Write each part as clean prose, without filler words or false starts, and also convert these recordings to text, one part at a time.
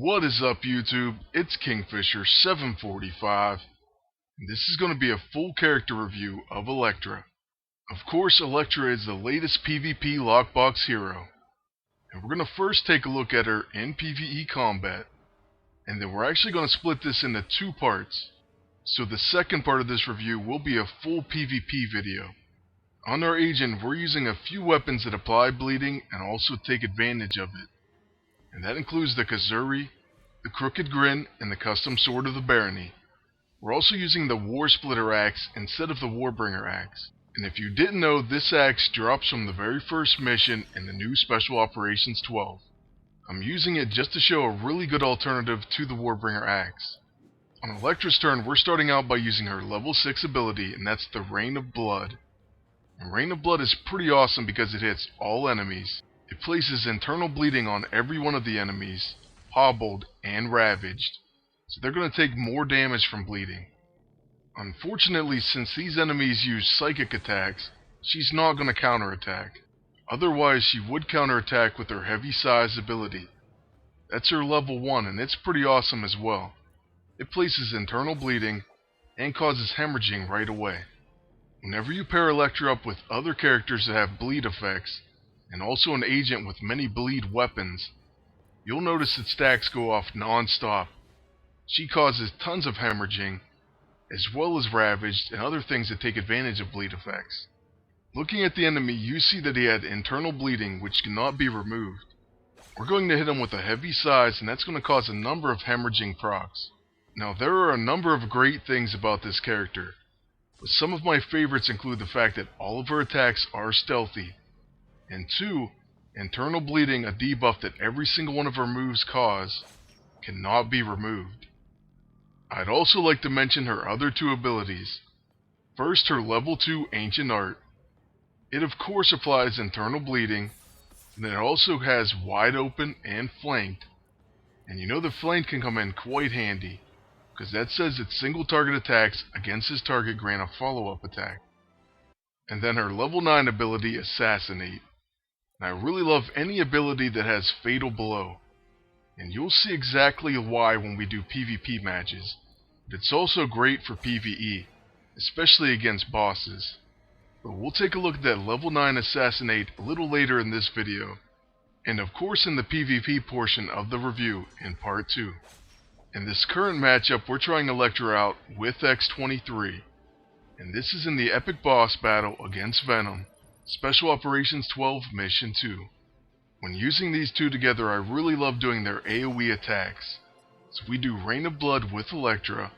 What is up, YouTube? It's Kingfisher745, and this is going to be a full character review of Elektra. Of course, Elektra is the latest PvP lockbox hero, and we're going to first take a look at her in PvE combat, and then we're actually going to split this into two parts. So the second part of this review will be a full PvP video. On our agent, we're using a few weapons that apply bleeding and also take advantage of it. And that includes the Kazuri, the Crooked Grin, and the custom Sword of the Barony. We're also using the War Splitter Axe instead of the Warbringer Axe. And if you didn't know, this axe drops from the very first mission in the new Special Operations 12. I'm using it just to show a really good alternative to the Warbringer Axe. On Elektra's turn, we're starting out by using her level 6 ability, and that's the Rain of Blood. And Rain of Blood is pretty awesome because it hits all enemies. It places internal bleeding on every one of the enemies, hobbled and ravaged, so they're going to take more damage from bleeding. Unfortunately, since these enemies use psychic attacks, she's not going to counterattack. Otherwise, she would counterattack with her heavy size ability. That's her level 1, and it's pretty awesome as well. It places internal bleeding and causes hemorrhaging right away. Whenever you pair Elektra up with other characters that have bleed effects, and also an agent with many bleed weapons, you'll notice that stacks go off non-stop. She causes tons of hemorrhaging, as well as ravaged and other things that take advantage of bleed effects. Looking at the enemy, you see that he had internal bleeding, which cannot be removed. We're going to hit him with a heavy size, and that's going to cause a number of hemorrhaging procs. Now, there are a number of great things about this character, but some of my favorites include the fact that all of her attacks are stealthy, and 2, internal bleeding, a debuff that every single one of her moves cause, cannot be removed. I'd also like to mention her other 2 abilities. First, her level 2 Ancient Art. It of course applies internal bleeding, and then it also has Wide Open and Flanked. And you know the Flanked can come in quite handy, because that says that single target attacks against his target grant a follow-up attack. And then her level 9 ability, Assassinate. And I really love any ability that has Fatal Blow, and you'll see exactly why when we do PvP matches. But it's also great for PvE, especially against bosses. But we'll take a look at that level 9 Assassinate a little later in this video, and of course in the PvP portion of the review in part 2. In this current matchup, we're trying Elektra out with X-23, and this is in the epic boss battle against Venom, Special Operations 12 Mission 2. When using these 2 together, I really love doing their AoE attacks. So we do Rain of Blood with Elektra,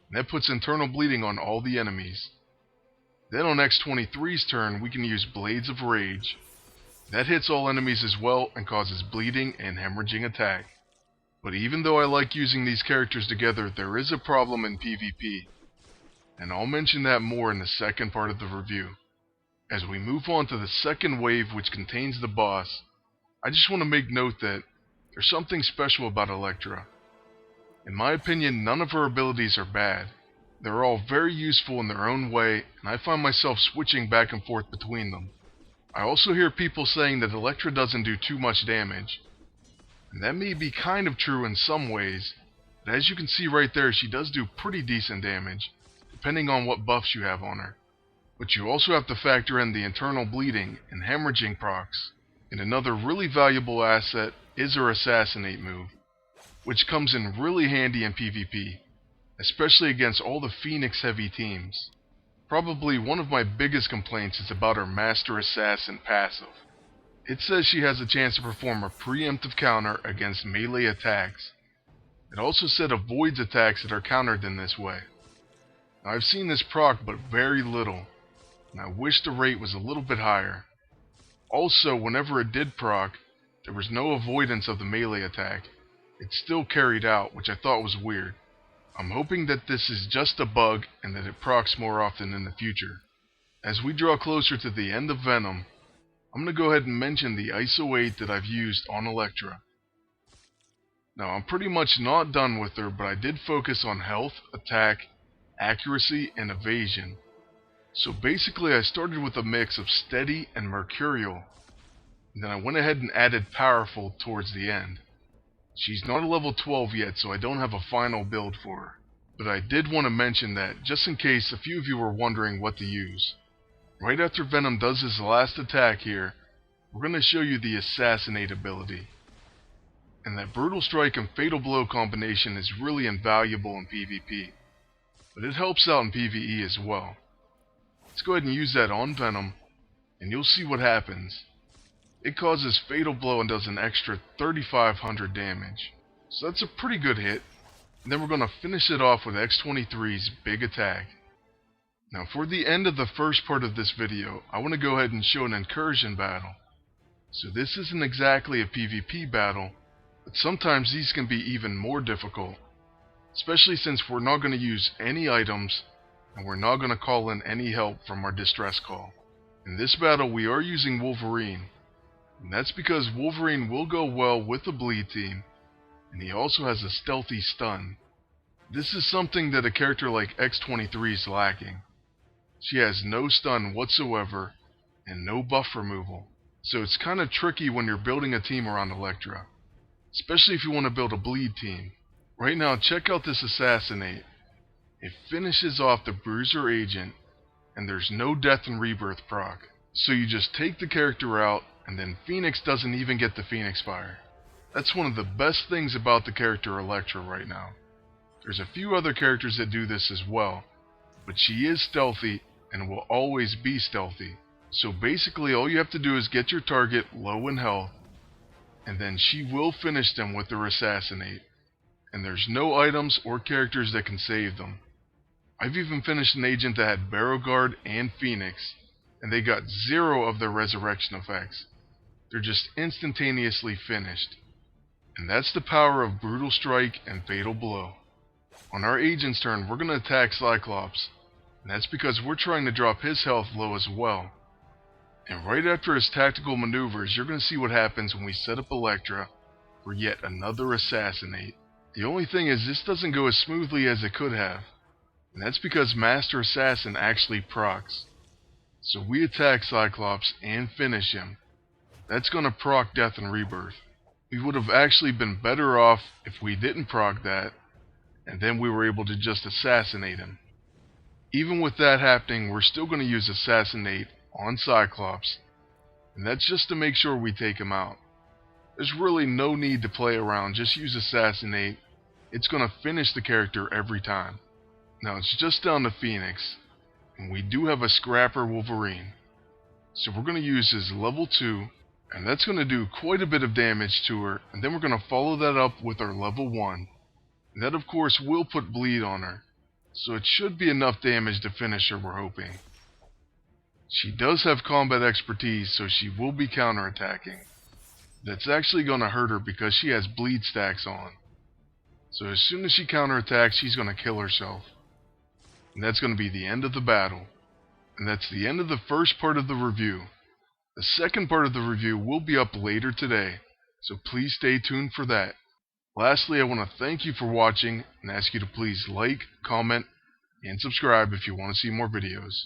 and that puts internal bleeding on all the enemies. Then on X-23's turn, we can use Blades of Rage. That hits all enemies as well and causes bleeding and hemorrhaging attack. But even though I like using these characters together, there is a problem in PvP, and I'll mention that more in the second part of the review. As we move on to the second wave, which contains the boss, I just want to make note that there's something special about Elektra. In my opinion, none of her abilities are bad. They're all very useful in their own way, and I find myself switching back and forth between them. I also hear people saying that Elektra doesn't do too much damage. And that may be kind of true in some ways, but as you can see right there, she does do pretty decent damage, depending on what buffs you have on her. But you also have to factor in the internal bleeding and hemorrhaging procs. And another really valuable asset is her Assassinate move, which comes in really handy in PvP, especially against all the Phoenix heavy teams. Probably one of my biggest complaints is about her Master Assassin passive. It says she has a chance to perform a preemptive counter against melee attacks. It also said avoids attacks that are countered in this way. Now, I've seen this proc but very little, and I wish the rate was a little bit higher. Also, whenever it did proc, there was no avoidance of the melee attack. It still carried out, which I thought was weird. I'm hoping that this is just a bug and that it procs more often in the future. As we draw closer to the end of Venom, I'm going to go ahead and mention the ISO 8 that I've used on Elektra. Now, I'm pretty much not done with her, but I did focus on health, attack, accuracy, and evasion. So basically I started with a mix of steady and mercurial, and then I went ahead and added powerful towards the end. She's not a level 12 yet, so I don't have a final build for her. But I did want to mention that, just in case a few of you were wondering what to use. Right after Venom does his last attack here, we're going to show you the Assassinate ability. And that Brutal Strike and Fatal Blow combination is really invaluable in PvP. But it helps out in PvE as well. Let's go ahead and use that on Venom, and you'll see what happens. It causes Fatal Blow and does an extra 3,500 damage. So that's a pretty good hit. And then we're going to finish it off with X-23's big attack. Now for the end of the first part of this video, I want to go ahead and show an Incursion battle. So this isn't exactly a PvP battle, but sometimes these can be even more difficult. Especially since we're not going to use any items, and we're not going to call in any help from our distress call. In this battle we are using Wolverine, and that's because Wolverine will go well with the bleed team, and he also has a stealthy stun. This is something that a character like X-23 is lacking. She has no stun whatsoever, and no buff removal. So it's kind of tricky when you're building a team around Elektra, especially if you want to build a bleed team. Right now, check out this Assassinate. It finishes off the Bruiser Agent, and there's no Death and Rebirth proc. So you just take the character out, and then Phoenix doesn't even get the Phoenix Fire. That's one of the best things about the character Elektra right now. There's a few other characters that do this as well, but she is stealthy and will always be stealthy. So basically all you have to do is get your target low in health, and then she will finish them with her Assassinate. And there's no items or characters that can save them. I've even finished an agent that had Barrow Guard and Phoenix, and they got 0 of their resurrection effects. They're just instantaneously finished. And that's the power of Brutal Strike and Fatal Blow. On our agent's turn, we're going to attack Cyclops, and that's because we're trying to drop his health low as well. And right after his tactical maneuvers, you're going to see what happens when we set up Elektra for yet another Assassinate. The only thing is this doesn't go as smoothly as it could have, and that's because Master Assassin actually procs. So we attack Cyclops and finish him. That's going to proc Death and Rebirth. We would have actually been better off if we didn't proc that, and then we were able to just assassinate him. Even with that happening, we're still going to use Assassinate on Cyclops, and that's just to make sure we take him out. There's really no need to play around, just use Assassinate. It's going to finish the character every time. Now it's just down to Phoenix, and we do have a Scrapper Wolverine. So we're going to use his level 2, and that's going to do quite a bit of damage to her, and then we're going to follow that up with our level 1. And that of course will put bleed on her, so it should be enough damage to finish her, we're hoping. She does have combat expertise, so she will be counterattacking. That's actually going to hurt her because she has bleed stacks on. So as soon as she counterattacks, she's going to kill herself. And that's going to be the end of the battle. And that's the end of the first part of the review. The second part of the review will be up later today, so please stay tuned for that. Lastly, I want to thank you for watching and ask you to please like, comment, and subscribe if you want to see more videos.